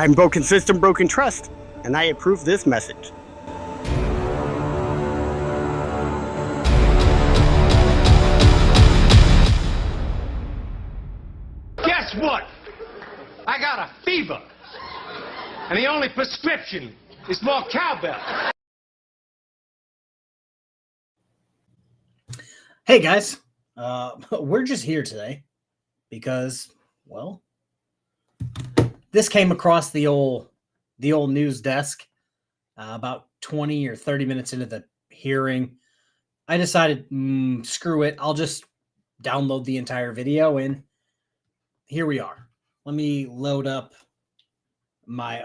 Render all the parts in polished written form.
I'm broken system, broken trust, and I approve this message. Guess what? I got a fever. And the only prescription is more cowbell. Hey guys, we're just here today because, well, this came across the old news desk about 20 or 30 minutes into the hearing. I decided, screw it, I'll just download the entire video, and here we are. Let me load up my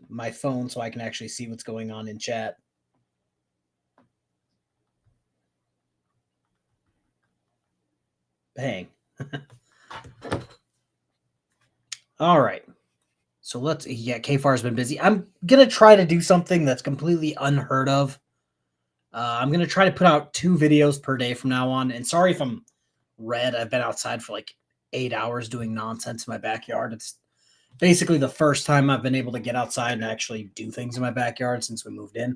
my phone so I can actually see what's going on in chat. Bang. All right. So KFAR's been busy. I'm going to try to do something that's completely unheard of. I'm going to try to put out 2 videos per day from now on. And sorry if I'm red. I've been outside for like 8 hours doing nonsense in my backyard. It's basically the first time I've been able to get outside and actually do things in my backyard since we moved in.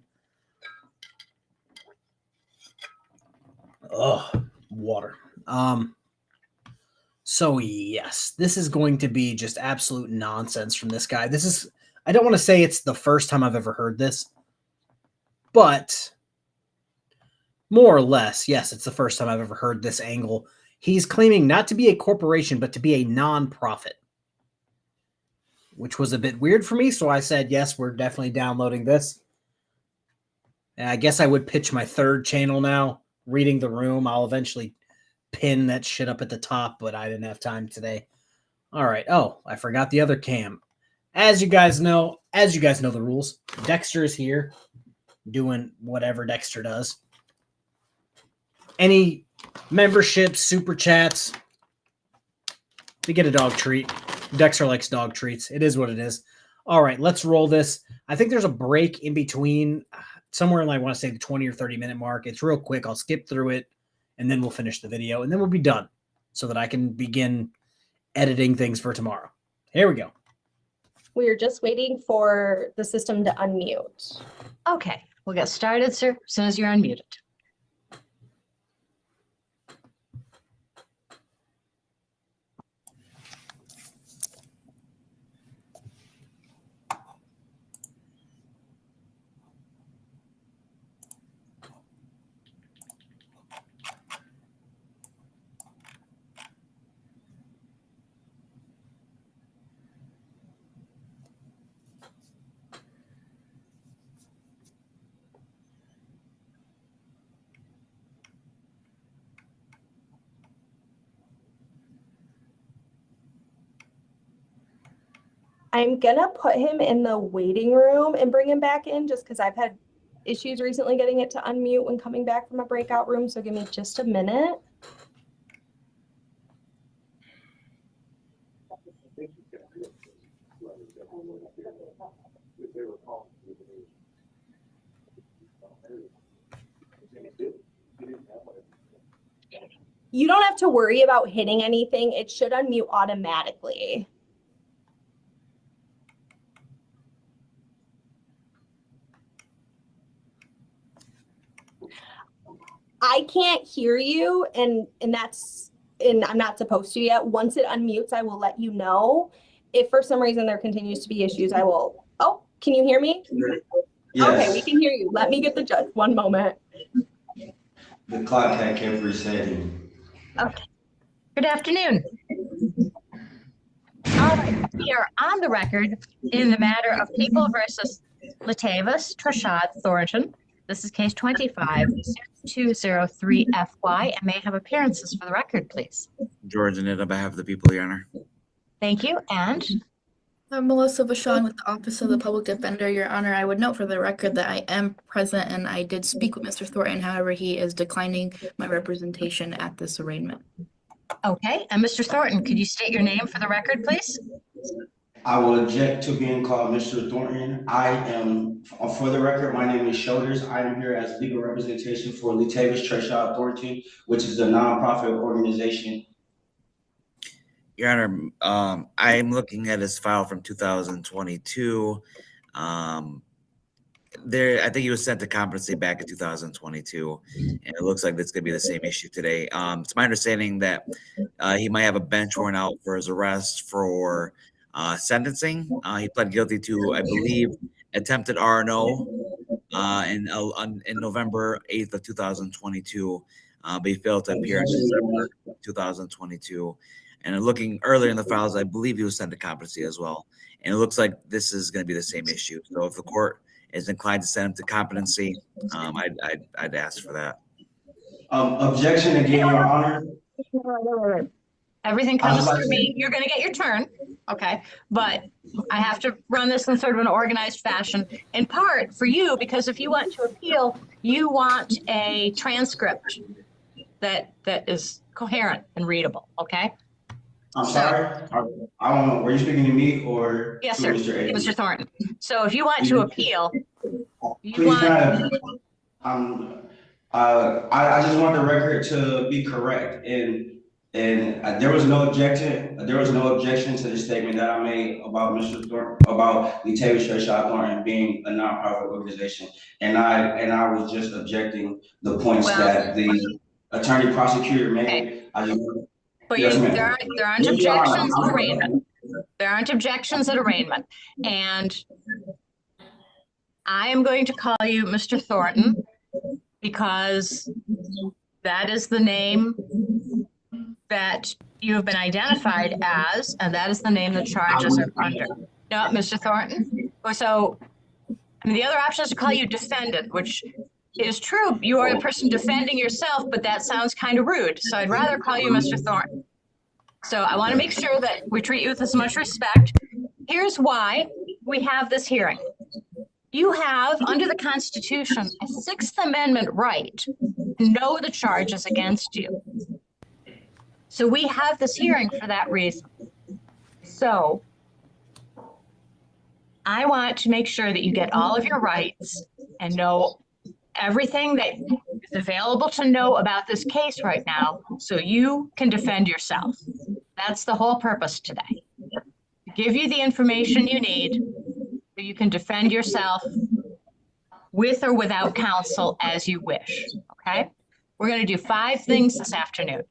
Oh, water. So yes, this is going to be just absolute nonsense from this guy. I don't want to say it's the first time I've ever heard this, but more or less, yes, it's the first time I've ever heard this angle. He's claiming not to be a corporation, but to be a non-profit, which was a bit weird for me. So I said, yes, we're definitely downloading this. And I guess I would pitch my 3rd channel now, Reading the Room. I'll eventually pin that shit up at the top, but I didn't have time today. All right. Oh, I forgot the other cam. As you guys know the rules. Dexter is here doing whatever Dexter does. Any memberships, super chats, they get a dog treat. Dexter likes dog treats. It is what it is. All right, let's roll this. I think there's a break in between, somewhere in, I want to say, the 20 or 30 minute mark. It's real quick. I'll skip through it, and then we'll finish the video, and then we'll be done so that I can begin editing things for tomorrow. Here we go. We are just waiting for the system to unmute. Okay, we'll get started, sir, as soon as you're unmuted. I'm gonna put him in the waiting room and bring him back in just because I've had issues recently getting it to unmute when coming back from a breakout room. So give me just a minute. You don't have to worry about hitting anything. It should unmute automatically. I can't hear you, and I'm not supposed to yet. Once it unmutes, I will let you know. If for some reason there continues to be issues, I will. Oh, can you hear me? Yes. Okay, we can hear you. Let me get the judge. One moment. The clock had kept resetting. Okay. Good afternoon. All right, we are on the record in the matter of People versus Latavius Trashad Thornton. This is case 25-203-FY, and may I have appearances for the record, please? George and on behalf of the people, Your Honor. Thank you. And I'm Melissa Vachon with the Office of the Public Defender. Your Honor, I would note for the record that I am present and I did speak with Mr. Thornton. However, he is declining my representation at this arraignment. okay, and Mr. Thornton, could you state your name for the record, please? I will object to being called Mr. Thornton. I am, for the record, my name is Shoulders. I am here as legal representation for Latavius Trashad Thornton, which is a nonprofit organization. Your Honor, I'm looking at his file from 2022. I think he was sent to competency back in 2022, and it looks like it's going to be the same issue today. It's my understanding that he might have a bench warrant out for his arrest for sentencing. He pled guilty to, I believe, attempted RNO in November 8th of 2022, but he failed to appear in December 2022. And looking earlier in the files, I believe he was sent to competency as well. And it looks like this is going to be the same issue. So if the court is inclined to send him to competency, I'd ask for that. Objection again, Your Honor. Everything comes through me. You're going to get your turn, okay? But I have to run this in sort of an organized fashion, in part for you, because if you want to appeal, you want a transcript that is coherent and readable, okay? I'm sorry. I don't know. Were you speaking to me or Yes, to sir. Mr. A? Mr. Thornton. So if you want to appeal, you Please, want. I just want the record to be correct, and there was no objection. There was no objection to the statement that I made about Mr. Thornton, about Latavius Treshad Thornton being a nonprofit organization, and I was just objecting the points that the attorney prosecutor made. Okay. I just. But Yes, ma'am. there aren't objections at arraignment. There aren't objections at arraignment. And I am going to call you Mr. Thornton because that is the name that you have been identified as, and that is the name the charges are under. No, Mr. Thornton. So, I mean, the other option is to call you defendant, which is true. You are the person defending yourself, but that sounds kind of rude. So I'd rather call you Mr. Thornton. So I want to make sure that we treat you with as much respect. Here's why we have this hearing. You have, under the Constitution, a Sixth Amendment right to know the charges against you. So we have this hearing for that reason. So I want to make sure that you get all of your rights and know everything that is available to know about this case right now so you can defend yourself. That's the whole purpose today. To give you the information you need so you can defend yourself with or without counsel as you wish, okay? We're going to do 5 things this afternoon.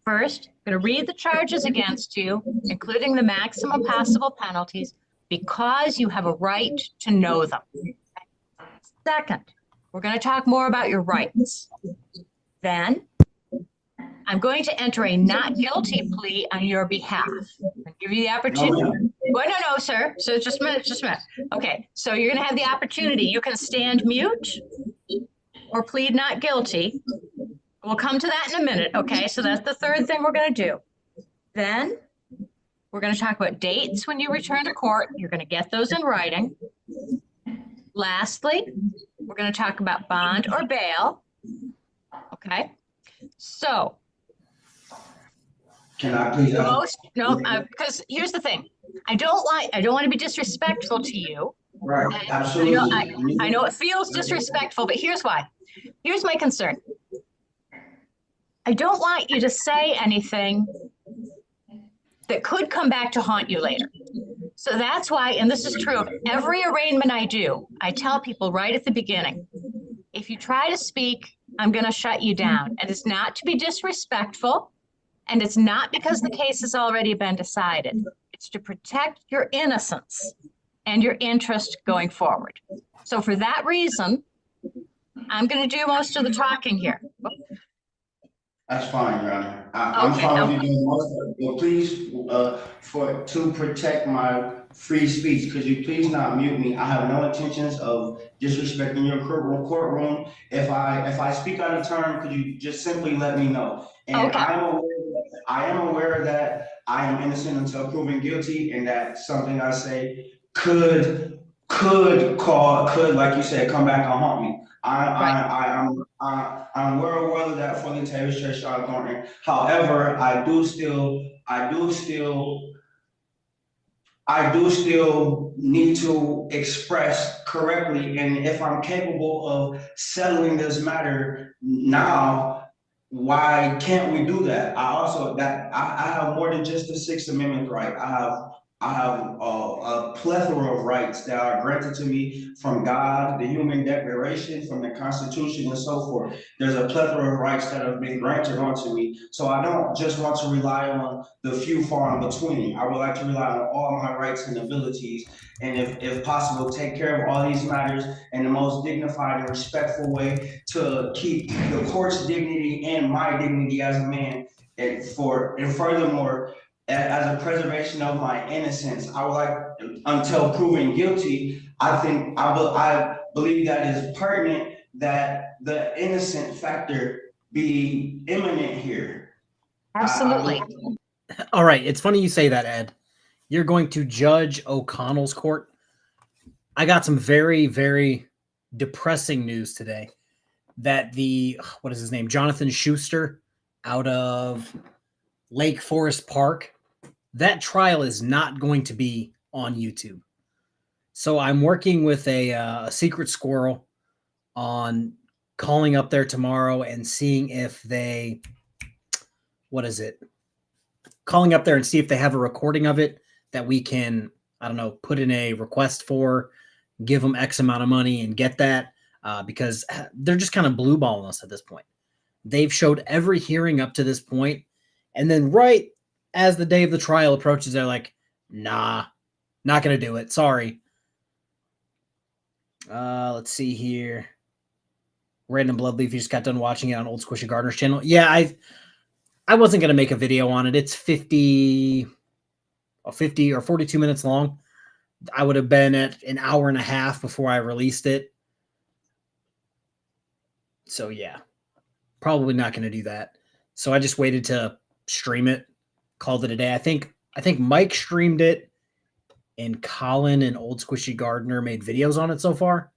First, I'm going to read the charges against you, including the maximum possible penalties, because you have a right to know them. Second, we're going to talk more about your rights. Then, I'm going to enter a not guilty plea on your behalf. I'll give you the opportunity. Well, no, sir. So just a minute. Okay, so you're going to have the opportunity. You can stand mute or plead not guilty. We'll come to that in a minute, okay? So that's the third thing we're going to do. Then, we're going to talk about dates when you return to court. You're going to get those in writing. Lastly, we're going to talk about bond or bail. Okay, so. Can I please? Because here's the thing. I don't want to be disrespectful to you. Right, absolutely. I know it feels disrespectful, but here's why. Here's my concern. I don't want you to say anything that could come back to haunt you later. So that's why, and this is true of every arraignment I do, I tell people right at the beginning, if you try to speak, I'm going to shut you down. And it's not to be disrespectful, and it's not because the case has already been decided. It's to protect your innocence and your interest going forward. So for that reason, I'm going to do most of the talking here. That's fine, Your Honor. I'm fine with you doing most of it. But please, to protect my free speech, could you please not mute me? I have no intentions of disrespecting your courtroom. If I speak out of turn, could you just simply let me know? And I am aware that I am innocent until proven guilty, and that something I say could, like you said, come back and haunt me. I'm well of that for Latavius Treshad Thornton. However, I do still need to express correctly, and if I'm capable of settling this matter now, why can't we do that? I have more than just the Sixth Amendment right. I have a plethora of rights that are granted to me from God, the Human Declaration, from the Constitution, and so forth. There's a plethora of rights that have been granted onto me. So I don't just want to rely on the few far in between. I would like to rely on all my rights and abilities, and if possible, take care of all these matters in the most dignified and respectful way to keep the court's dignity and my dignity as a man. And furthermore, as a preservation of my innocence, I would like, until proven guilty, I believe that is pertinent that the innocent factor be imminent here. Absolutely. All right, it's funny you say that, Ed. You're going to Judge O'Connell's court. I got some very, very depressing news today that what is his name? Jonathan Schuster out of Lake Forest Park. That trial is not going to be on YouTube. So I'm working with a secret squirrel on calling up there tomorrow and seeing if they, calling up there and see if they have a recording of it that we can, I don't know, put in a request for, give them X amount of money and get that, because they're just kind of blue balling us at this point. They've showed every hearing up to this point, and then right as the day of the trial approaches, they're like, nah, not going to do it. Sorry. Let's see here. Random Bloodleaf, you just got done watching it on Old Squishy Gardener's channel. Yeah, I wasn't going to make a video on it. It's 50 or 42 minutes long. I would have been at an hour and a half before I released it. So yeah, probably not going to do that. So I just waited to stream it, called it a day. I think Mike streamed it, and Colin and Old Squishy Gardener made videos on it so far.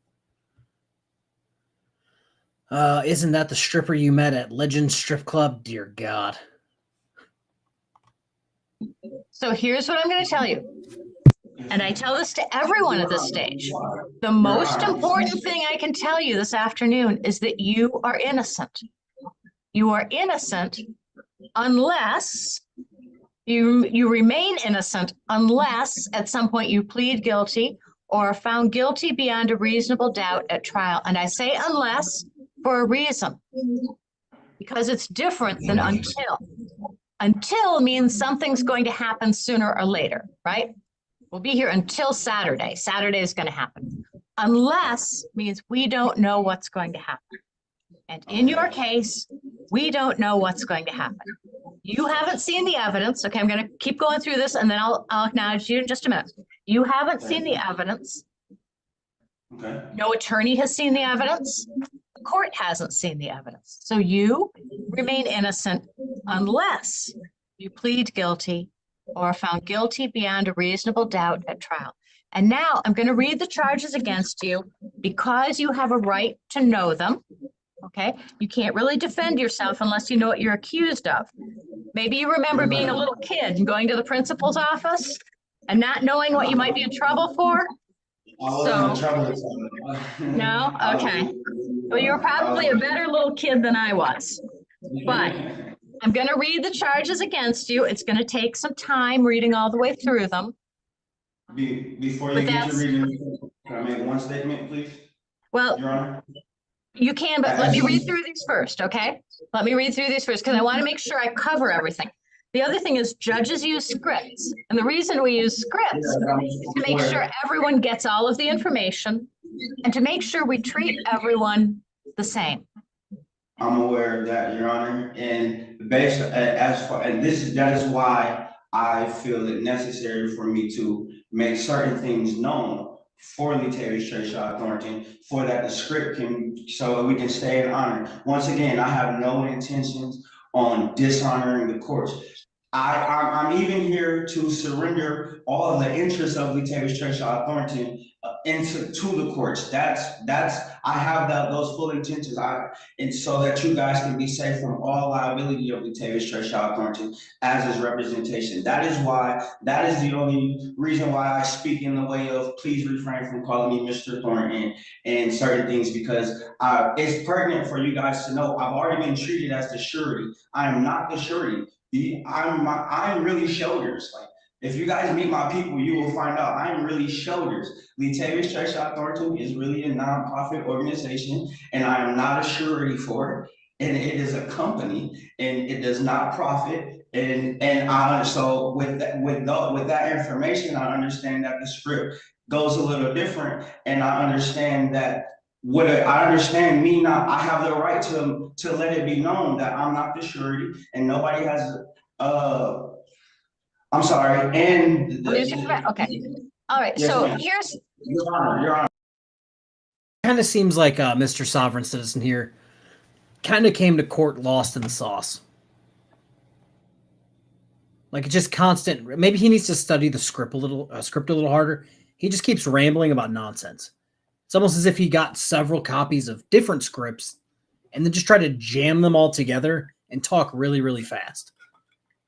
Isn't that the stripper you met at Legend Strip Club? Dear God. So here's what I'm going to tell you. And I tell this to everyone at this stage. The most important thing I can tell you this afternoon is that you are innocent. You are innocent unless you remain innocent unless at some point you plead guilty or are found guilty beyond a reasonable doubt at trial. And I say unless for a reason, because it's different than until. Until means something's going to happen sooner or later, right? We'll be here until Saturday. Saturday is going to happen. Unless means we don't know what's going to happen. And in your case, we don't know what's going to happen. You haven't seen the evidence. Okay, I'm going to keep going through this and then I'll acknowledge you in just a minute. You haven't seen the evidence. Okay. No attorney has seen the evidence. The court hasn't seen the evidence. So you remain innocent unless you plead guilty or are found guilty beyond a reasonable doubt at trial. And now I'm going to read the charges against you because you have a right to know them. Okay, you can't really defend yourself unless you know what you're accused of. Maybe you remember being a little kid and going to the principal's office and not knowing what you might be in trouble for. So, no? Okay. Well, you were probably a better little kid than I was. But I'm going to read the charges against you. It's going to take some time reading all the way through them. Before you get to reading, can I make one statement, please? Well, Your Honor? You can, but let me read through these first, okay? Let me read through these first because I want to make sure I cover everything. The other thing is judges use scripts. And the reason we use scripts is to make sure everyone gets all of the information and to make sure we treat everyone the same. I'm aware of that, Your Honor. And that is why I feel it necessary for me to make certain things known for Lee Tavis Trayshawn Thornton, for that the script so we can stay in honor. Once again, I have no intentions on dishonoring the courts. I'm even here to surrender all of the interests of Lee Tavis Trayshawn Thornton to the courts. I have those full intentions. And so that you guys can be safe from all liability of Latavius Treshaw Thornton as his representation. That is the only reason why I speak in the way of please refrain from calling me Mr. Thornton and certain things, because it's pertinent for you guys to know I've already been treated as the surety. I am not the surety. I'm really shoulders. Like, if you guys meet my people, you will find out I'm really shoulders. Latavius Treshaw Thornton is really a nonprofit organization, and I am not a surety for it. And it is a company, and it does not profit. So with that information, I understand that the script goes a little different, and I understand that I have the right to let it be known that I'm not the surety, and nobody has I'm sorry, and Okay. All right. Yes, So ma'am. here's Your Honor. Kind of seems like Mr. Sovereign Citizen here kind of came to court lost in the sauce. Like just constant. Maybe he needs to study the script a little harder. He just keeps rambling about nonsense. It's almost as if he got several copies of different scripts and then just try to jam them all together and talk really, really fast.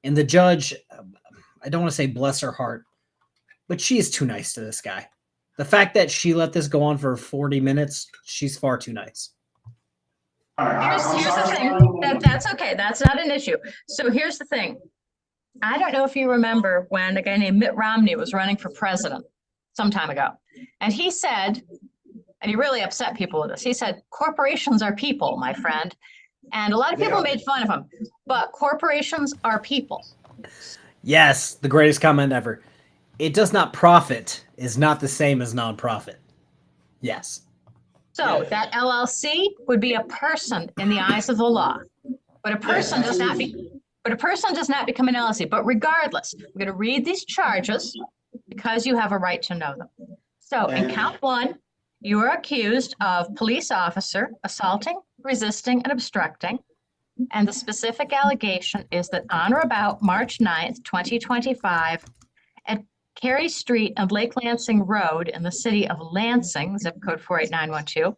And the judge, I don't want to say bless her heart, but she is too nice to this guy. The fact that she let this go on for 40 minutes, she's far too nice. here's the thing. That's okay. That's not an issue. So here's the thing. I don't know if you remember when a guy named Mitt Romney was running for president some time ago. And he said, and he really upset people with this, he said, corporations are people, my friend. And a lot of people made fun of him, but corporations are people. Yes, the greatest comment ever. It does not profit is not the same as nonprofit. Yes. So that LLC would be a person in the eyes of the law, but a person does not become an LLC. But regardless, we're going to read these charges because you have a right to know them. So in count 1, you are accused of police officer assaulting, resisting, and obstructing. And the specific allegation is that on or about March 9th, 2025, at Carey Street and Lake Lansing Road in the city of Lansing, zip code 48912,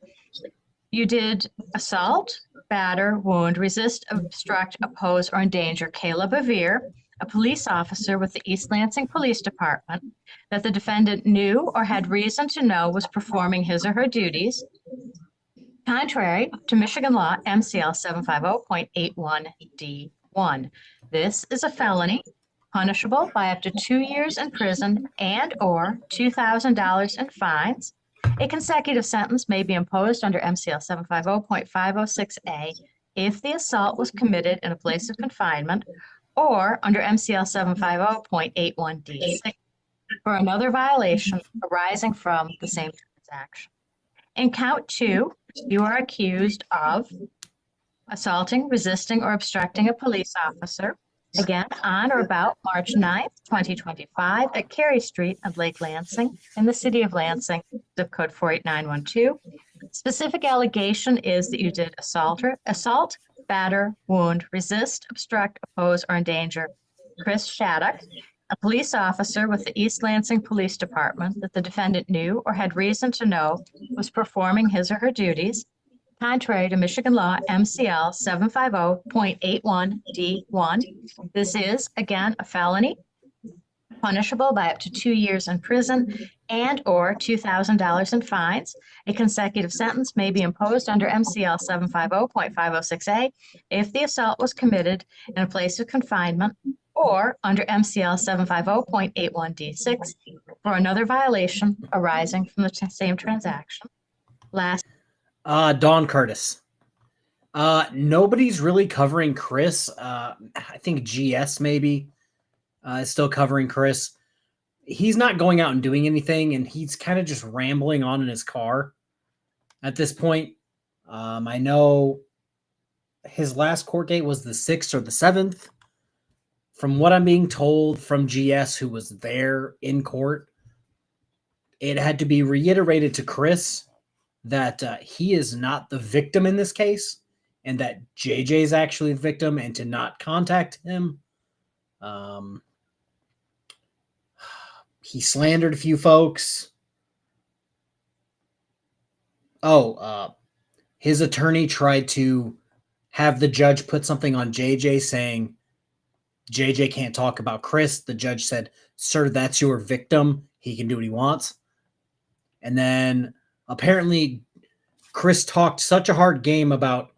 you did assault, batter, wound, resist, obstruct, oppose, or endanger Kayla Bevere, a police officer with the East Lansing Police Department, that the defendant knew or had reason to know was performing his or her duties, contrary to Michigan law MCL 750.81D1. This is a felony punishable by up to 2 years in prison and or $2,000 in fines. A consecutive sentence may be imposed under MCL 750.506A if the assault was committed in a place of confinement, or under MCL 750.81D6 for another violation arising from the same transaction. In count 2, you are accused of assaulting, resisting, or obstructing a police officer, again, on or about March 9th, 2025, at Carey Street and Lake Lansing in the city of Lansing, zip code 48912. Specific allegation is that you did assault, batter, wound, resist, obstruct, oppose, or endanger Chris Shattuck, a police officer with the East Lansing Police Department that the defendant knew or had reason to know was performing his or her duties, contrary to Michigan law MCL 750.81D1. This is, again, a felony punishable by up to 2 years in prison and or $2,000 in fines. A consecutive sentence may be imposed under MCL 750.506A if the assault was committed in a place of confinement, or under MCL 750.81D6 for another violation arising from the same transaction. Last. Dawn Curtis. Nobody's really covering Chris. I think GS maybe is still covering Chris. He's not going out and doing anything, and he's kind of just rambling on in his car at this point. I know his last court date was the 6th or the 7th. From what I'm being told from GS, who was there in court, it had to be reiterated to Chris that he is not the victim in this case, and that JJ is actually the victim, and to not contact him. He slandered a few folks. His attorney tried to have the judge put something on JJ saying JJ can't talk about Chris. The judge said, "Sir, that's your victim. He can do what he wants." And then apparently Chris talked such a hard game about,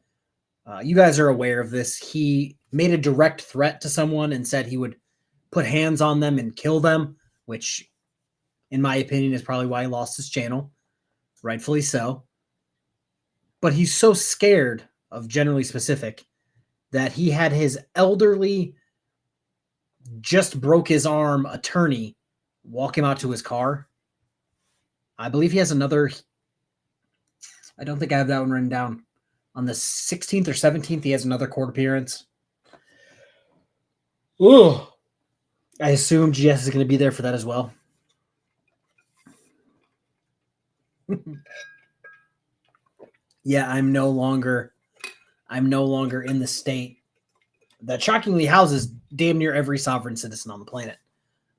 you guys are aware of this. He made a direct threat to someone and said he would put hands on them and kill them, which in my opinion is probably why he lost his channel. Rightfully so. But he's so scared of Generally Specific that he had his elderly, just broke his arm attorney walk him out to his car. I believe he has another, I don't think I have that one written down. On the 16th or 17th, he has another court appearance. Ooh. I assume GS is going to be there for that as well. Yeah, I'm no longer in the state that shockingly houses damn near every sovereign citizen on the planet.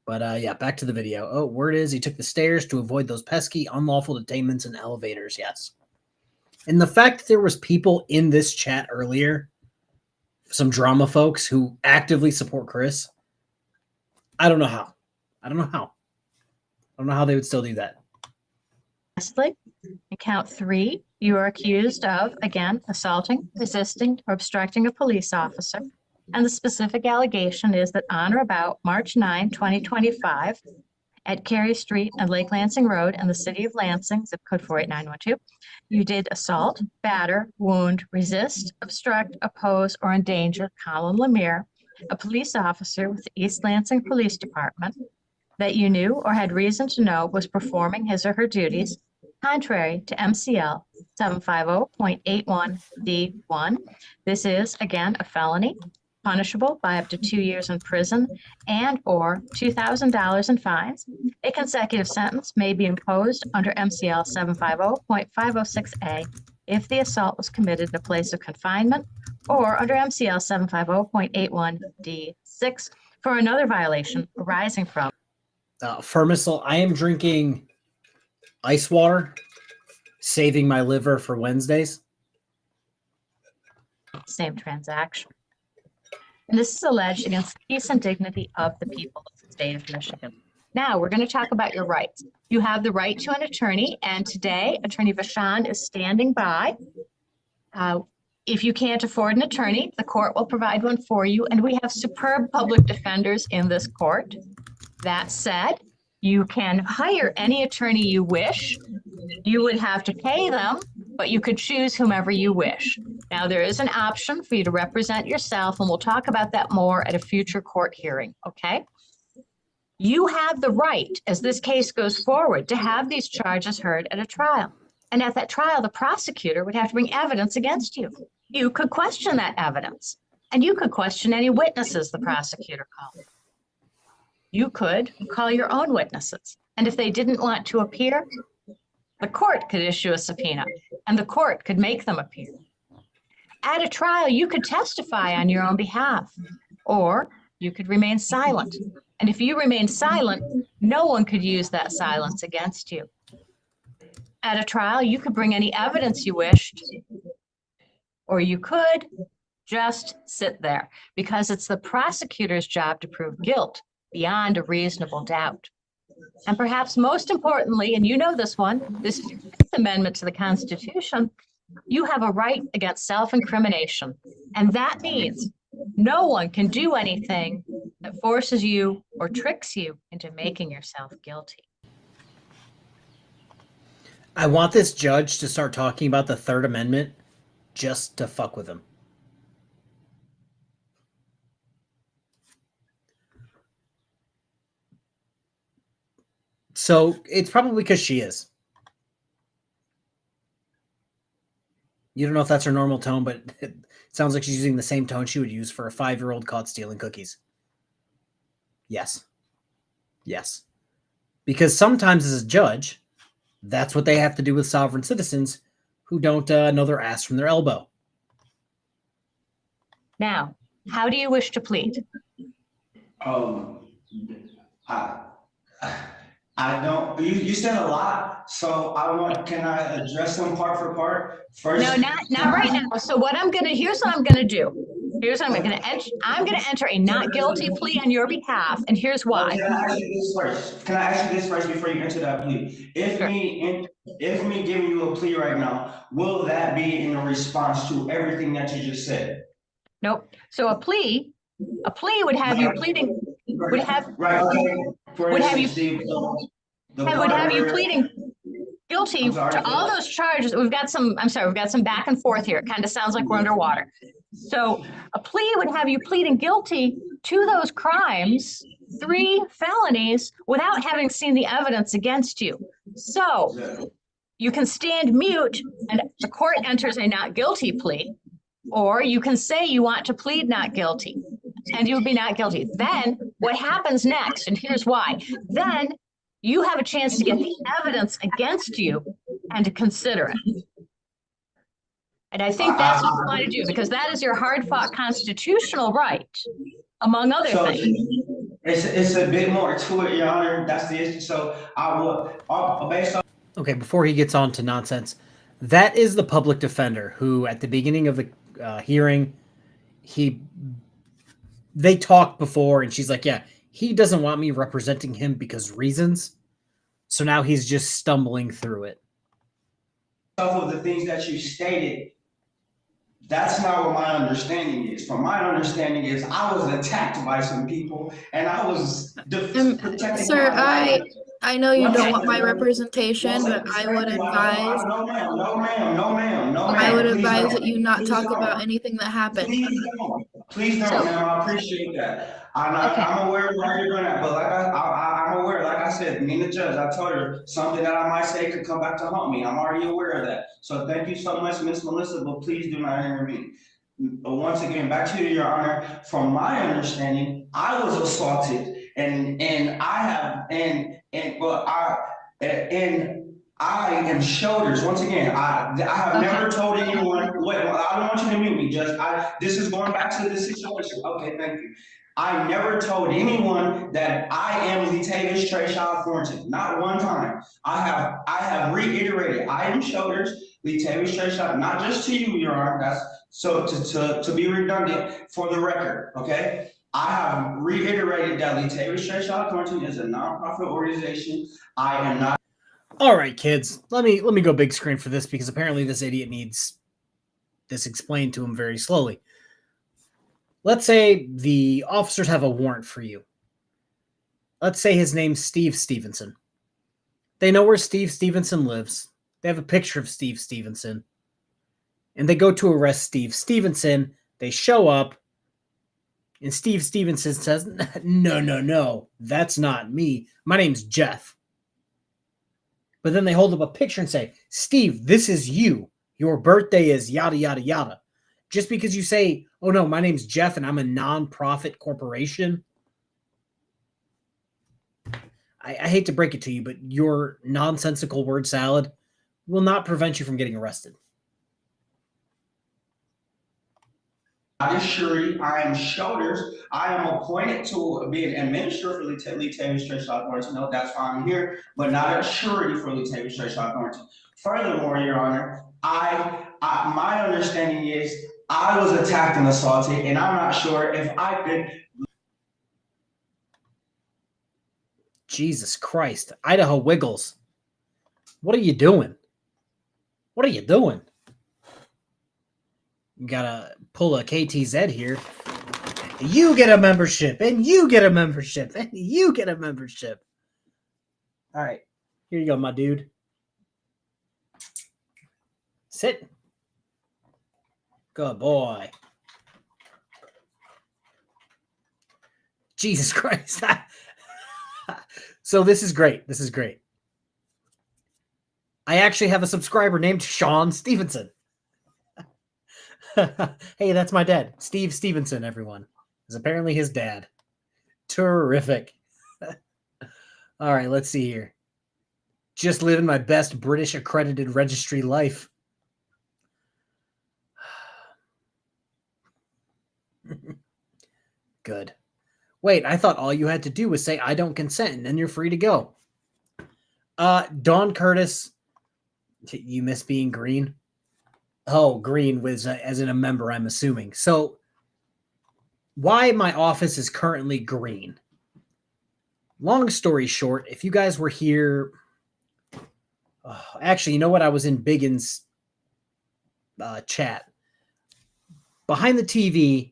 But yeah, back to the video. Oh, word is he took the stairs to avoid those pesky unlawful detainments in elevators. Yes. And the fact that there was people in this chat earlier, some drama folks who actively support Chris, I don't know how. I don't know how they would still do that. Lastly, in count 3, you are accused of, again, assaulting, resisting, or obstructing a police officer. And the specific allegation is that on or about March 9, 2025, at Cary Street and Lake Lansing Road in the city of Lansing, zip code 48912, you did assault, batter, wound, resist, obstruct, oppose, or endanger Colin Lemire, a police officer with the East Lansing Police Department, that you knew or had reason to know was performing his or her duties contrary to MCL 750.81D1. This is, again, a felony, punishable by up to 2 years in prison and or $2,000 in fines. A consecutive sentence may be imposed under MCL 750.506A if the assault was committed in a place of confinement, or under MCL 750.81D6 for another violation arising from. Firmisol, I am drinking ice water, saving my liver for Wednesdays. Same transaction. And this is alleged against the peace and dignity of the people of the state of Michigan. Now we're going to talk about your rights. You have the right to an attorney, and today Attorney Vachon is standing by. If you can't afford an attorney, the court will provide one for you, and we have superb public defenders in this court. That said, you can hire any attorney you wish. You would have to pay them, but you could choose whomever you wish. Now, there is an option for you to represent yourself, and we'll talk about that more at a future court hearing, okay? You have the right, as this case goes forward, to have these charges heard at a trial. And at that trial, the prosecutor would have to bring evidence against you. You could question that evidence, and you could question any witnesses the prosecutor called. You could call your own witnesses, and if they didn't want to appear, the court could issue a subpoena, and the court could make them appear. At a trial, you could testify on your own behalf, or you could remain silent. And if you remain silent, no one could use that silence against you. At a trial, you could bring any evidence you wished, or you could just sit there, because it's the prosecutor's job to prove guilt beyond a reasonable doubt. And perhaps most importantly, and you know this one, this is your Fifth Amendment to the Constitution, you have a right against self-incrimination. And that means no one can do anything that forces you or tricks you into making yourself guilty. I want this judge to start talking about the Third Amendment just to fuck with him. So it's probably because she is. You don't know if that's her normal tone, but it sounds like she's using the same tone she would use for a 5-year-old caught stealing cookies. Yes. Yes. Because sometimes as a judge, that's what they have to do with sovereign citizens who don't know their ass from their elbow. Now, how do you wish to plead? I I don't, you said a lot, so can I address them part for part? First. No, not right now. So here's what I'm gonna do. Here's what I'm gonna enter a not guilty plea on your behalf, and here's why. Can I ask you this first? Can I ask you this first before you enter that plea? If me giving you a plea right now, will that be in response to everything that you just said? Nope. So a plea would have you pleading, would have you pleading guilty to all those charges. We've got some back and forth here. It kind of sounds like we're underwater. So a plea would have you pleading guilty to those crimes, 3 felonies, without having seen the evidence against you. So you can stand mute and the court enters a not guilty plea, or you can say you want to plead not guilty and you would be not guilty. Then what happens next, and here's why, then you have a chance to get the evidence against you and to consider it. And I think that's what you want to do, because that is your hard-fought constitutional right, among other things. It's a bit more to it, Your Honor. That's the issue. So I will, based on. Okay, before he gets on to nonsense, that is the public defender who, at the beginning of the hearing, they talked before, and she's like, yeah, he doesn't want me representing him because reasons. So now he's just stumbling through it. Of the things that you stated, that's not what my understanding is. From my understanding is I was attacked by some people and I was protecting. Sir, I know you don't want my representation, but I would advise. No, ma'am. I would advise that you not talk about anything that happened. Please don't, ma'am. I appreciate that. I'm aware of why you're doing that, but I'm aware, like I said, me and the judge, I told her something that I might say could come back to haunt me. I'm already aware of that. So thank you so much, Miss Melissa, but please do not intervene. Once again, back to you, Your Honor. From my understanding, I was assaulted, and I am shoulders. Once again, I have never told anyone. Wait, I don't want you to mute me, Judge. This is going back to the situation. Okay, thank you. I never told anyone that I am Latavius Trayshawn Thornton. Not one time. I have reiterated. I am shoulders, Latavius Trayshawn. Not just to you, Your Honor. That's so to be redundant for the record. Okay. I have reiterated that Latavius Trayshawn Thornton is a nonprofit organization. I am not. All right, kids. Let me go big screen for this, because apparently this idiot needs this explained to him very slowly. Let's say the officers have a warrant for you. Let's say his name's Steve Stevenson. They know where Steve Stevenson lives. They have a picture of Steve Stevenson. And they go to arrest Steve Stevenson. They show up. And Steve Stevenson says, no, that's not me. My name's Jeff. But then they hold up a picture and say, Steve, this is you. Your birthday is yada, yada, yada. Just because you say, oh no, my name's Jeff and I'm a non-profit corporation. I hate to break it to you, but your nonsensical word salad will not prevent you from getting arrested. I am surety, I am shoulders. I am appointed to be an administrator for Latavius Trayshawn Thornton. No, that's why I'm here, but not a surety for Latavius Trayshawn Thornton. Furthermore, Your Honor, my understanding is I was attacked and assaulted, and I'm not sure if I could. Jesus Christ. Idaho Wiggles. What are you doing? What are you doing? You gotta pull a KTZ here. You get a membership, and you get a membership, and you get a membership. All right. Here you go, my dude. Sit. Good boy. Jesus Christ. So this is great. This is great. I actually have a subscriber named Sean Stevenson. Hey, that's my dad. Steve Stevenson, everyone. Is apparently his dad. Terrific. All right, let's see here. Just living my best British accredited registry life. Good. Wait, I thought all you had to do was say, I don't consent, and then you're free to go. Dawn Curtis, you miss being green? Oh, green was as in a member, I'm assuming. So why my office is currently green. Long story short, if you guys were here, actually, you know what? I was in Biggins' chat. Behind the TV,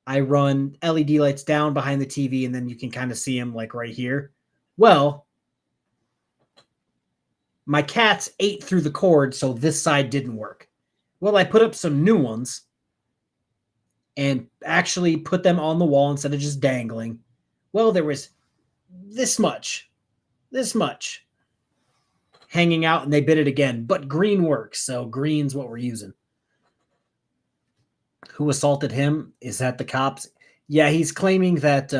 I run LED lights down behind the TV, and then you can kind of see them like right here. Well, my cats ate through the cord, so this side didn't work. Well, I put up some new ones and actually put them on the wall instead of just dangling. Well, there was this much hanging out, and they bit it again. But green works, so green's what we're using. Who assaulted him? Is that the cops? Yeah, he's claiming that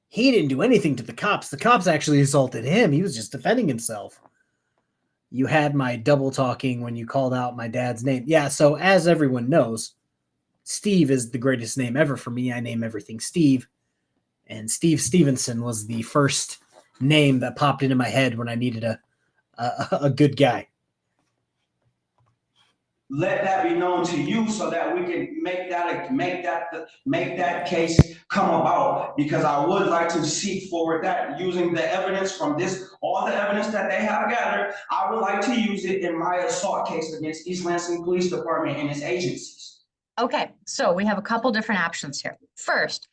he didn't do anything to the cops. The cops actually assaulted him. He was just defending himself. You had my double talking when you called out my dad's name. Yeah, so as everyone knows, Steve is the greatest name ever for me. I name everything Steve. And Steve Stevenson was the first name that popped into my head when I needed a good guy. Let that be known to you so that we can make that case come about, because I would like to seek forward that using the evidence from this, all the evidence that they have gathered. I would like to use it in my assault case against East Lansing Police Department and its agencies. Okay, so we have a couple different options here. First,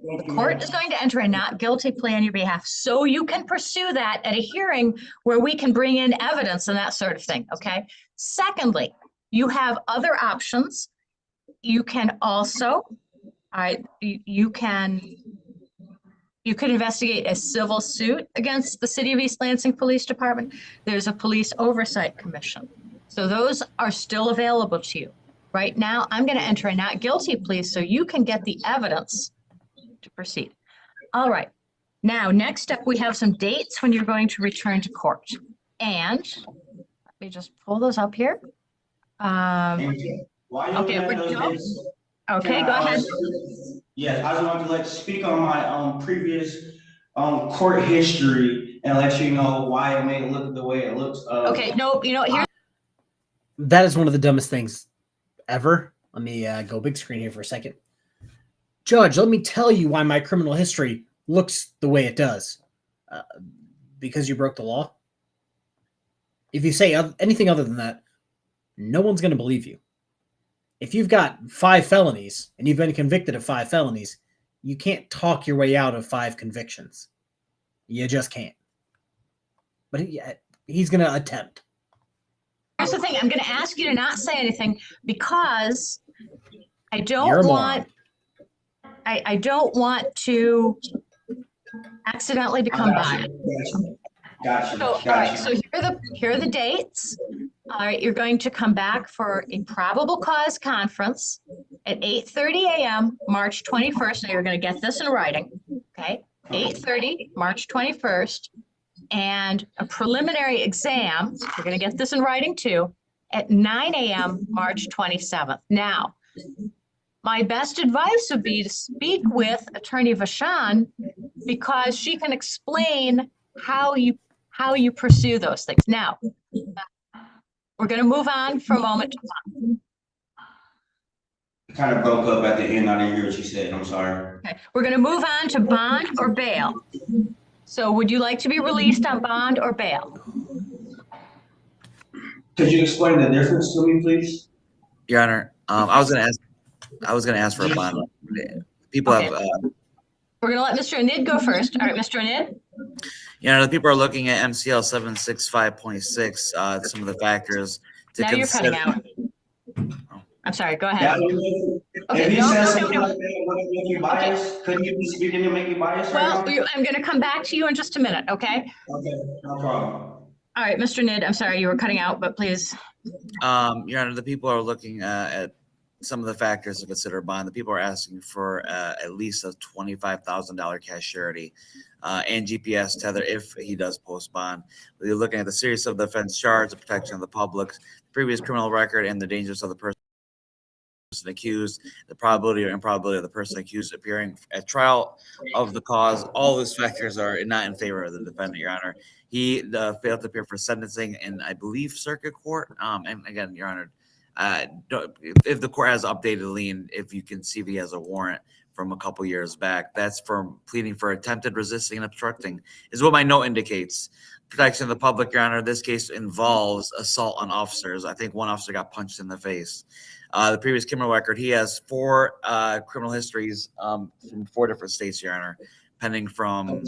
the court is going to enter a not guilty plea on your behalf, so you can pursue that at a hearing where we can bring in evidence and that sort of thing, okay? Secondly, you have other options. You can also, you could investigate a civil suit against the City of East Lansing Police Department. There's a police oversight commission. So those are still available to you. Right now, I'm going to enter a not guilty plea so you can get the evidence to proceed. All right. Now, next up, we have some dates when you're going to return to court. And let me just pull those up here. Okay, go ahead. Yes, I just wanted to let you speak on my previous court history and let you know why it made it look the way it looks. Okay, no, here. That is one of the dumbest things ever. Let me go big screen here for a second. Judge, let me tell you why my criminal history looks the way it does. Because you broke the law? If you say anything other than that, no one's going to believe you. If you've got 5 felonies and you've been convicted of 5 felonies, you can't talk your way out of 5 convictions. You just can't. But he's going to attempt. Here's the thing. I'm going to ask you to not say anything because I don't want to accidentally become biased. Gotcha. So, all right, so here are the dates. All right, you're going to come back for a probable cause conference at 8:30 a.m. March 21st. Now you're going to get this in writing, okay? 8:30, March 21st, and a preliminary exam. You're going to get this in writing too at 9 a.m. March 27th. Now, my best advice would be to speak with Attorney Vachon because she can explain how you pursue those things. Now, we're going to move on for a moment. Kind of broke up at the end. I didn't hear what you said. I'm sorry. Okay, we're going to move on to bond or bail. So would you like to be released on bond or bail? Could you explain the difference to me, please? Your Honor, I was going to ask for a bond. People Okay. have. We're going to let Mr. Anid go first. All right, Mr. Anid. The people are looking at MCL 765.6. Some of the factors to Now consider. you're cutting out. I'm sorry. Go ahead. If Okay, he no, says no, something no. like that, would it make you biased? Couldn't you be speaking to make you biased Well, right now? I'm going to come back to you in just a minute, okay? Okay, no problem. All right, Mr. Nid, I'm sorry you were cutting out, but please. Your Honor, the people are looking at some of the factors to consider bond. The people are asking for at least a $25,000 cash surety and GPS tether if he does post bond. They're looking at the seriousness of the offense charge, the protection of the public, previous criminal record, and the dangers of the person person accused, the probability or improbability of the person accused appearing at trial of the cause. All those factors are not in favor of the defendant, Your Honor. He failed to appear for sentencing in, I believe, circuit court. And again, Your Honor, if the court has updated lien, if you can see if he has a warrant from a couple years back, that's for pleading for attempted resisting and obstructing, is what my note indicates. Protection of the public, Your Honor. This case involves assault on officers. I think one officer got punched in the face. The previous criminal record, he has 4 criminal histories from 4 different states, Your Honor, pending from.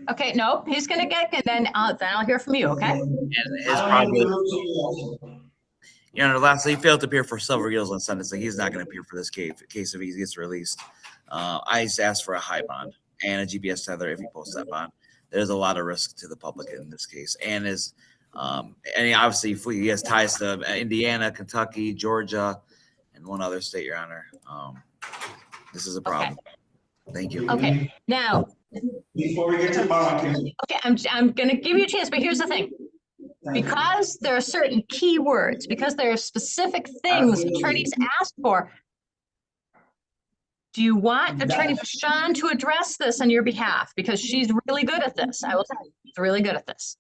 Okay, no, he's gonna get, and then I'll hear from you, okay? And his probability. Your Honor, lastly, he failed to appear for several years on sentencing. He's not going to appear for this case if he gets released. I just asked for a high bond and a GPS tether if he posts that bond. There's a lot of risk to the public in this case, and and obviously he has ties to Indiana, Kentucky, Georgia, and one other state, Your Honor. This is a problem. Okay. Thank you. Okay, now. Before we get to bond, Okay, I'm gonna give you a chance, but here's the thing. Because there are certain key words, because there are specific things attorneys ask for, do you want Attorney Vachon to address this on your behalf? Because she's really good at this. I will tell you, she's really good at this.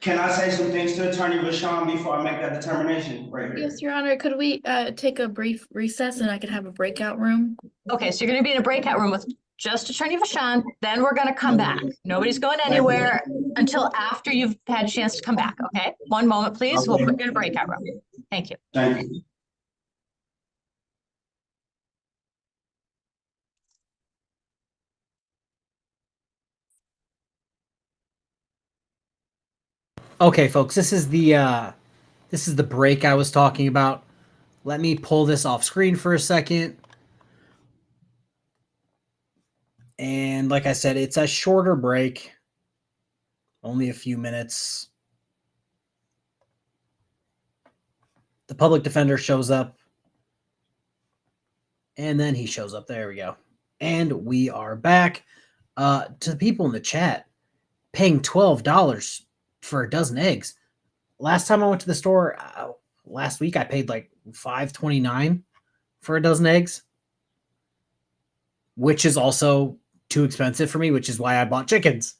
can I say some things to Attorney Vachon before I make that determination right here? Yes, Your Honor. Could we take a brief recess and I could have a breakout room? Okay, so you're gonna be in a breakout room with just Attorney Vachon, then we're gonna come back. Nobody's going anywhere until after you've had a chance to come back, okay? One moment, please. We'll put you in a breakout room. Thank you. Thank you. Okay, folks, this is the break I was talking about. Let me pull this off screen for a second. And like I said, it's a shorter break, only a few minutes. The public defender shows up, and then he shows up. There we go. And we are back. To the people in the chat, paying $12 for a dozen eggs. Last time I went to the store, last week, I paid like $5.29 for a dozen eggs, which is also too expensive for me, which is why I bought chickens.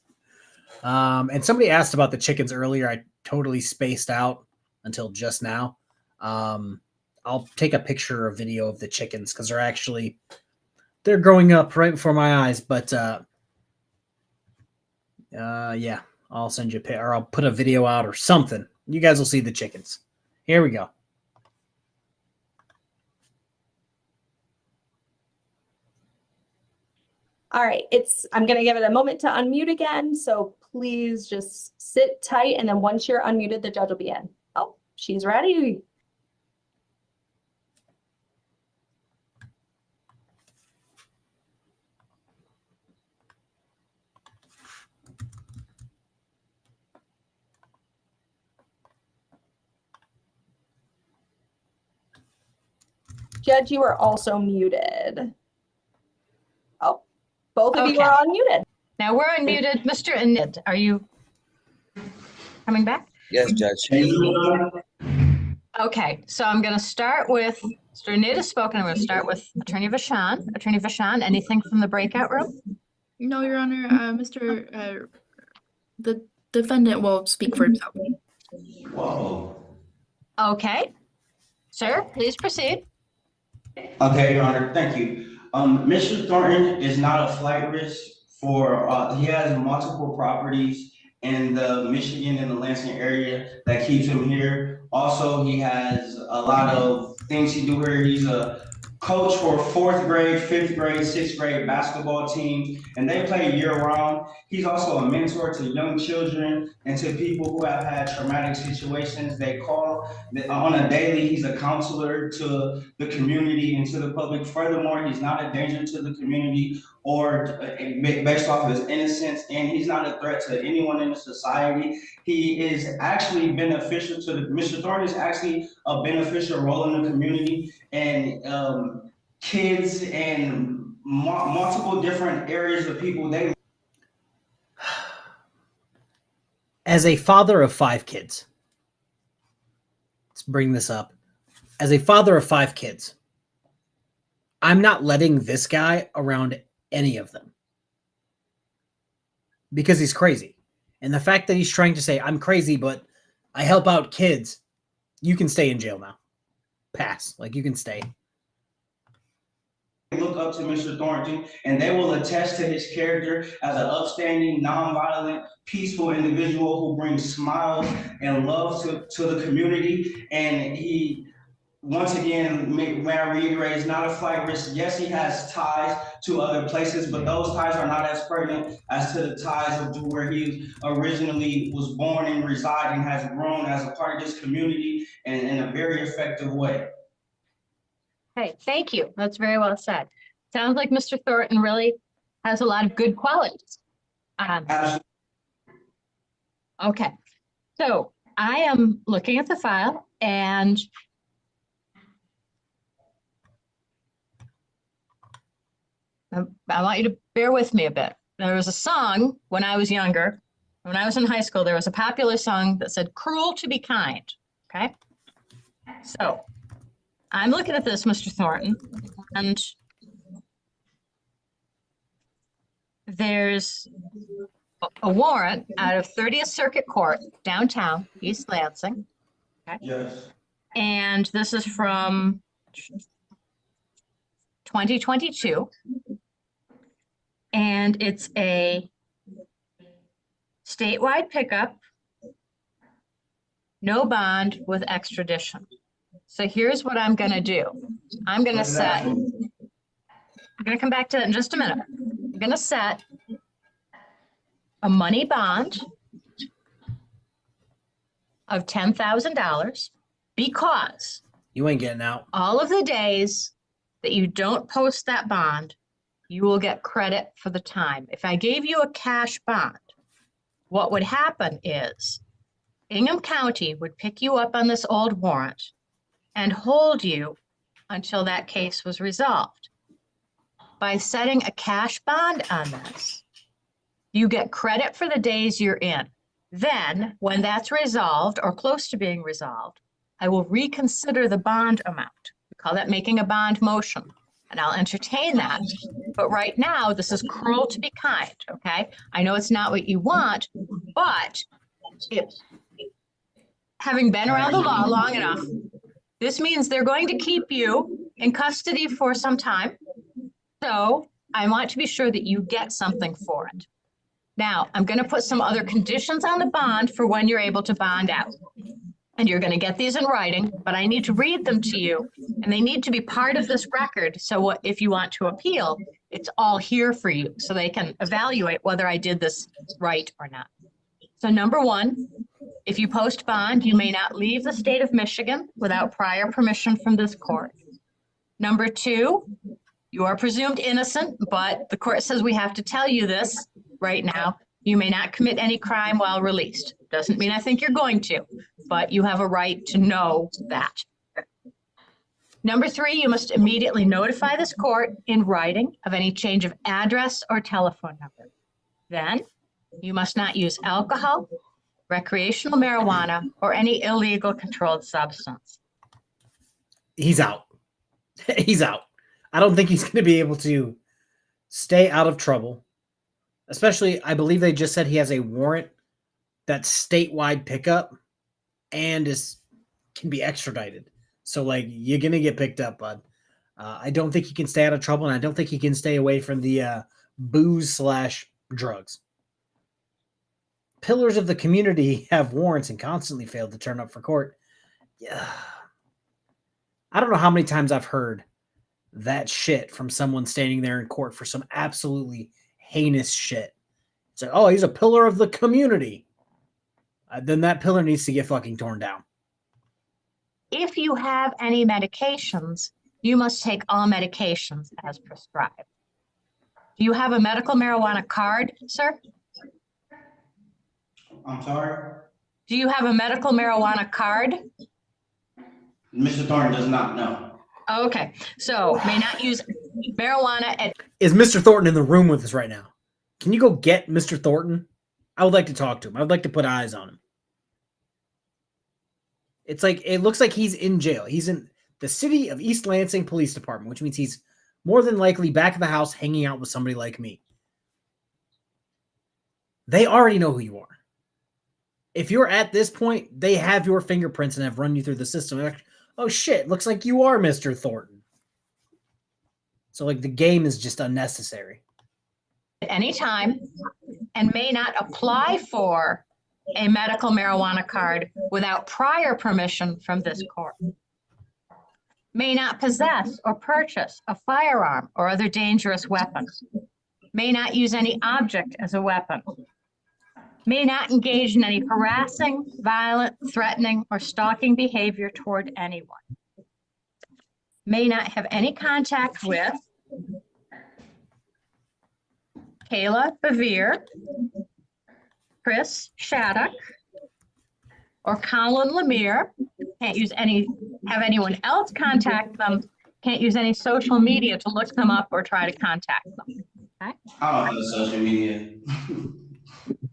And somebody asked about the chickens earlier. I totally spaced out until just now. I'll take a picture or video of the chickens because they're growing up right before my eyes. But yeah, I'll send you a or I'll put a video out or something. You guys will see the chickens. Here we go. All right, I'm gonna give it a moment to unmute again, so please just sit tight, and then once you're unmuted, the judge will be in. Oh, she's ready. Judge, you are also muted. Oh, both of you Okay. are unmuted. Now we're unmuted. Mr. Anid, are you coming back? Yes, Judge. Okay, so I'm going to start with, Mr. Anid has spoken. I'm going to start with Attorney Vachon. Attorney Vachon, anything from the breakout room? No, Your Honor. The defendant will speak for himself. Whoa. Okay. Sir, please proceed. Okay, Your Honor, thank you. Mr. Thornton is not a flight risk he has multiple properties in the Michigan and the Lansing area that keeps him here. Also, he has a lot of things he do here. He's a coach for 4th grade, 5th grade, 6th grade basketball teams, and they play year round. He's also a mentor to young children and to people who have had traumatic situations. They call on a daily. He's a counselor to the community and to the public. Furthermore, he's not a danger to the community or based off of his innocence, and he's not a threat to anyone in the society. He is actually beneficial Mr. Thornton is actually a beneficial role in the community, and kids and multiple different areas of people, As a father of 5 kids, let's bring this up. As a father of 5 kids, I'm not letting this guy around any of them because he's crazy. And the fact that he's trying to say, I'm crazy, but I help out kids, you can stay in jail now. Pass. Like, you can stay. Look up to Mr. Thornton, and they will attest to his character as an upstanding, nonviolent, peaceful individual who brings smiles and love to the community. And he, once again, may I reiterate, it's not a flight risk. Yes, he has ties to other places, but those ties are not as pertinent as to the ties of where he originally was born and reside and has grown as a part of this community and in a very effective way. Okay, thank you. That's very well said. Sounds like Mr. Thornton really has a lot of good qualities. Absolutely. Okay, so I am looking at the file and I want you to bear with me a bit. There was a song when I was younger, when I was in high school, there was a popular song that said, "Cruel to be kind," okay? So I'm looking at this, Mr. Thornton, and there's a warrant out of 30th Circuit Court downtown, East Lansing. Okay? Yes. And this is from 2022. And it's a statewide pickup, no bond with extradition. So here's what I'm gonna do. I'm gonna come back to that in just a minute. I'm gonna set a money bond of $10,000 because You ain't getting out. all of the days that you don't post that bond, you will get credit for the time. If I gave you a cash bond, what would happen is Ingham County would pick you up on this old warrant and hold you until that case was resolved. By setting a cash bond on this, you get credit for the days you're in. Then, when that's resolved or close to being resolved, I will reconsider the bond amount. We call that making a bond motion, and I'll entertain that. But right now, this is cruel to be kind, okay? I know it's not what you want, but having been around the law long enough, this means they're going to keep you in custody for some time. So I want to be sure that you get something for it. Now, I'm going to put some other conditions on the bond for when you're able to bond out. And you're going to get these in writing, but I need to read them to you, and they need to be part of this record. So if you want to appeal, it's all here for you so they can evaluate whether I did this right or not. So number one, if you post bond, you may not leave the state of Michigan without prior permission from this court. Number two, you are presumed innocent, but the court says we have to tell you this right now. You may not commit any crime while released. Doesn't mean I think you're going to, but you have a right to know that. Number three, you must immediately notify this court in writing of any change of address or telephone number. Then you must not use alcohol, recreational marijuana, or any illegal controlled substance. He's out. He's out. I don't think he's going to be able to stay out of trouble. Especially, I believe they just said he has a warrant that's statewide pickup and can be extradited. So, like, you're going to get picked up, bud. I don't think he can stay out of trouble, and I don't think he can stay away from the booze/drugs. Pillars of the community have warrants and constantly fail to turn up for court. Yeah. I don't know how many times I've heard that shit from someone standing there in court for some absolutely heinous shit. It's like, oh, he's a pillar of the community. Then that pillar needs to get fucking torn down. If you have any medications, you must take all medications as prescribed. Do you have a medical marijuana card, sir? I'm sorry? Do you have a medical marijuana card? Mr. Thornton does not know. Okay, so may not use marijuana at. Is Mr. Thornton in the room with us right now? Can you go get Mr. Thornton? I would like to talk to him. I would like to put eyes on him. It's like, it looks like he's in jail. He's in the City of East Lansing Police Department, which means he's more than likely back at the house hanging out with somebody like me. They already know who you are. If you're at this point, they have your fingerprints and have run you through the system. They're like, oh shit, looks like you are Mr. Thornton. So like the game is just unnecessary. At any time and may not apply for a medical marijuana card without prior permission from this court. May not possess or purchase a firearm or other dangerous weapon. May not use any object as a weapon. May not engage in any harassing, violent, threatening, or stalking behavior toward anyone. May not have any contact with Kayla Bevere, Chris Shattuck, or Colin Lemire. Can't use have anyone else contact them. Can't use any social media to look them up or try to contact them. Okay. I don't have social media.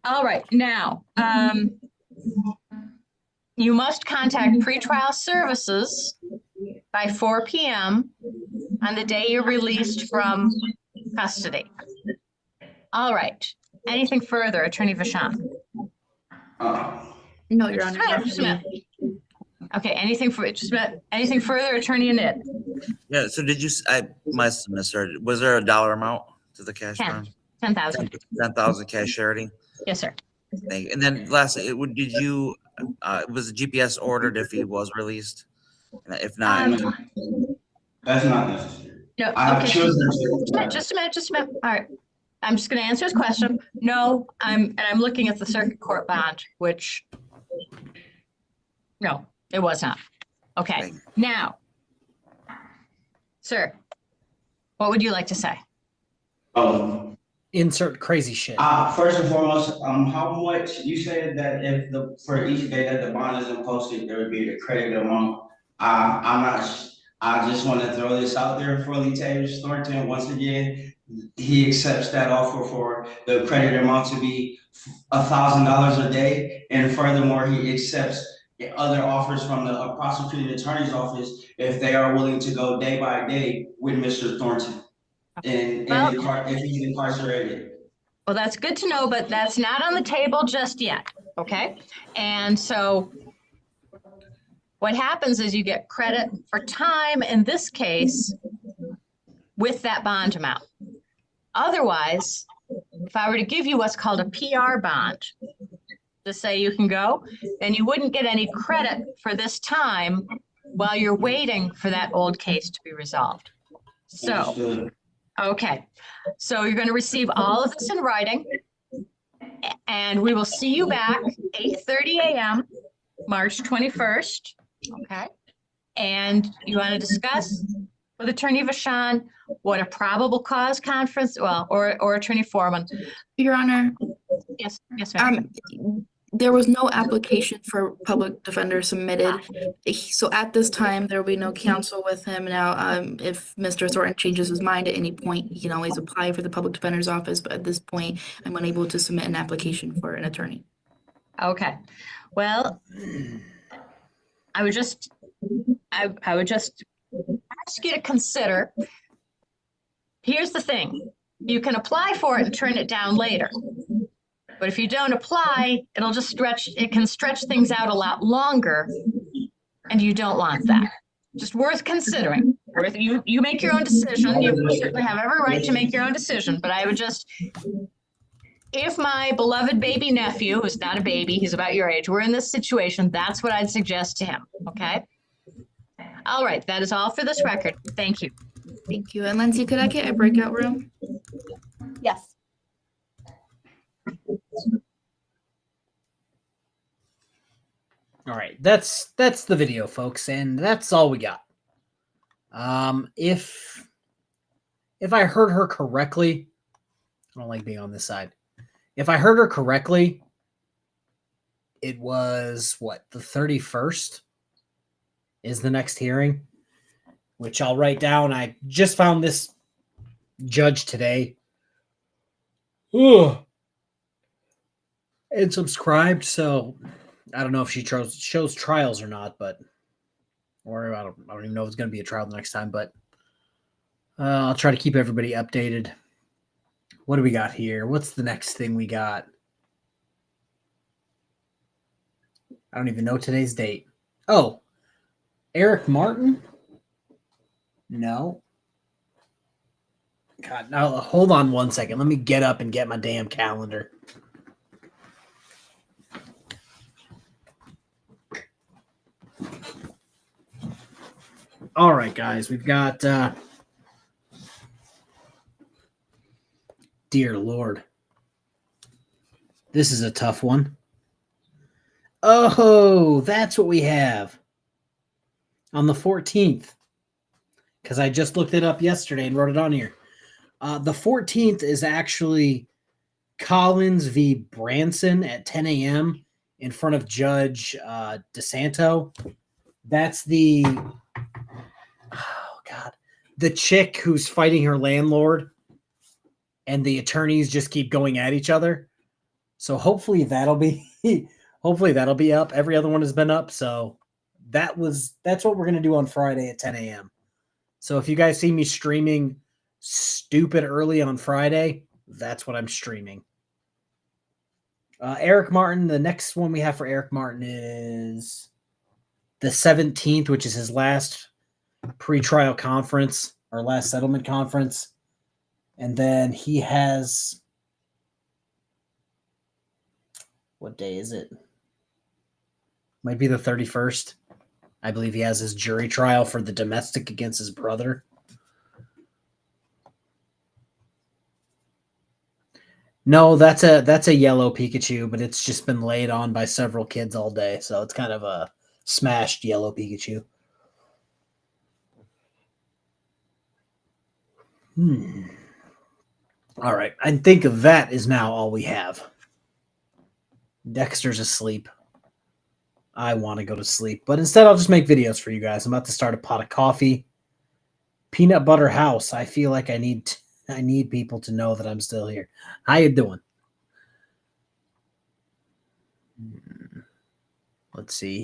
All right, now, you must contact pretrial services by 4 p.m. on the day you're released from custody. All right, anything further, Attorney Vachon? No, Your Honor. Smith. Okay, anything further, Attorney Anid? Yeah, so did you, I must have misheard. Was there a dollar amount to the cash bond? 10,000. 10,000 cash charity? Yes, sir. Thank you. And then lastly, was the GPS ordered if he was released? If not, That's not necessary. No, I have okay. children. Just a minute. All right. I'm just going to answer his question. No, I'm looking at the circuit court bond, which, no, it was not. Okay, now, sir, what would you like to say? Insert crazy shit. First and foremost, how much, you said that if for each day that the bond isn't posted, there would be a credit amount. I just want to throw this out there for Lee Taylor Thornton. Once again, he accepts that offer for the credit amount to be $1,000 a day. And furthermore, he accepts other offers from the prosecuting attorney's office if they are willing to go day by day with Mr. Thornton. And if he's incarcerated. Well, that's good to know, but that's not on the table just yet, okay? And so what happens is you get credit for time in this case with that bond amount. Otherwise, if I were to give you what's called a PR bond to say you can go, then you wouldn't get any credit for this time while you're waiting for that old case to be resolved. So. Understood. Okay, so you're going to receive all of this in writing, and we will see you back 8:30 a.m., March 21st, okay? And you want to discuss with Attorney Vachon what a probable cause conference, well, or Attorney Foreman. Your Honor, Yes, ma'am. there was no application for public defender submitted. So at this time, there will be no counsel with him. Now, if Mr. Thornton changes his mind at any point, he can always apply for the public defender's office. But at this point, I'm unable to submit an application for an attorney. Okay, well, I would just ask you to consider, here's the thing, you can apply for it and turn it down later. But if you don't apply, it can stretch things out a lot longer, and you don't want that. Just worth considering. You make your own decision. You certainly have every right to make your own decision, but I would just, if my beloved baby nephew, who's not a baby, he's about your age, we're in this situation, that's what I'd suggest to him, okay? All right, that is all for this record. Thank you. Thank you. And Lindsay, could I get a breakout room? Yes. All right, that's the video, folks, and that's all we got. If I heard her correctly, I don't like being on this side. If I heard her correctly, it was what, the 31st is the next hearing, which I'll write down. I just found this judge today. Ugh. And subscribed, so I don't know if she shows trials or not, but or I don't even know if it's going to be a trial the next time, but I'll try to keep everybody updated. What do we got here? What's the next thing we got? I don't even know today's date. Oh, Eric Martin? No. God, now hold on one second. Let me get up and get my damn calendar. All right, guys, we've got dear Lord. This is a tough one. Oh, that's what we have on the 14th. Because I just looked it up yesterday and wrote it on here. The 14th is actually Collins v. Branson at 10 a.m. in front of Judge DeSanto. That's the, oh God, the chick who's fighting her landlord, and the attorneys just keep going at each other. So hopefully that'll be up. Every other one has been up. So that's what we're gonna do on Friday at 10 a.m. So if you guys see me streaming stupid early on Friday, that's what I'm streaming. Eric Martin, the next one we have for Eric Martin is the 17th, which is his last pre-trial conference or last settlement conference. And then he has, what day is it? Might be the 31st. I believe he has his jury trial for the domestic against his brother. No, that's a yellow Pikachu, but it's just been laid on by several kids all day, so it's kind of a smashed yellow Pikachu. All right, I think that is now all we have. Dexter's asleep. I want to go to sleep, but instead I'll just make videos for you guys. I'm about to start a pot of coffee. Peanut Butter House. I feel like I need people to know that I'm still here. How you doing? Let's see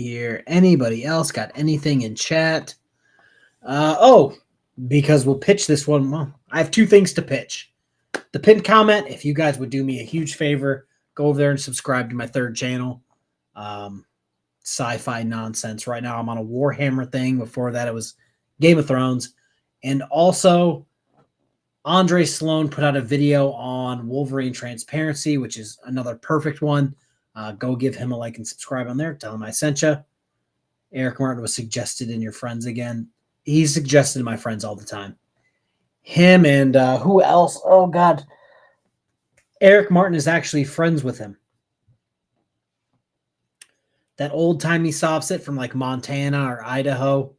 here. Anybody else got anything in chat? Because we'll pitch this one. Well, I have two things to pitch. The pinned comment, if you guys would do me a huge favor, go over there and subscribe to my third channel. Sci-fi nonsense. Right now I'm on a Warhammer thing. Before that it was Game of Thrones. And also Andre Sloan put out a video on Wolverine Transparency, which is another perfect one. Go give him a like and subscribe on there. Tell him I sent you. Eric Martin was suggested in your friends again. He's suggested in my friends all the time. Him and who else? Oh, God. Eric Martin is actually friends with him. That old-timey softset from like Montana or Idaho.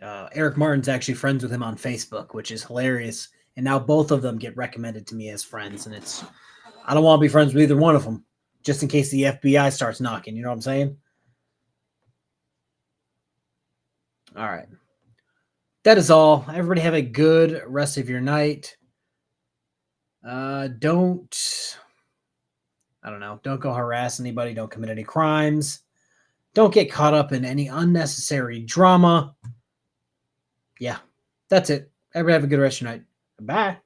Eric Martin's actually friends with him on Facebook, which is hilarious. And now both of them get recommended to me as friends. And I don't want to be friends with either one of them, just in case the FBI starts knocking. You know what I'm saying? All right. That is all. Everybody have a good rest of your night. Don't go harass anybody. Don't commit any crimes. Don't get caught up in any unnecessary drama. Yeah, that's it. Everybody have a good rest of your night. Bye.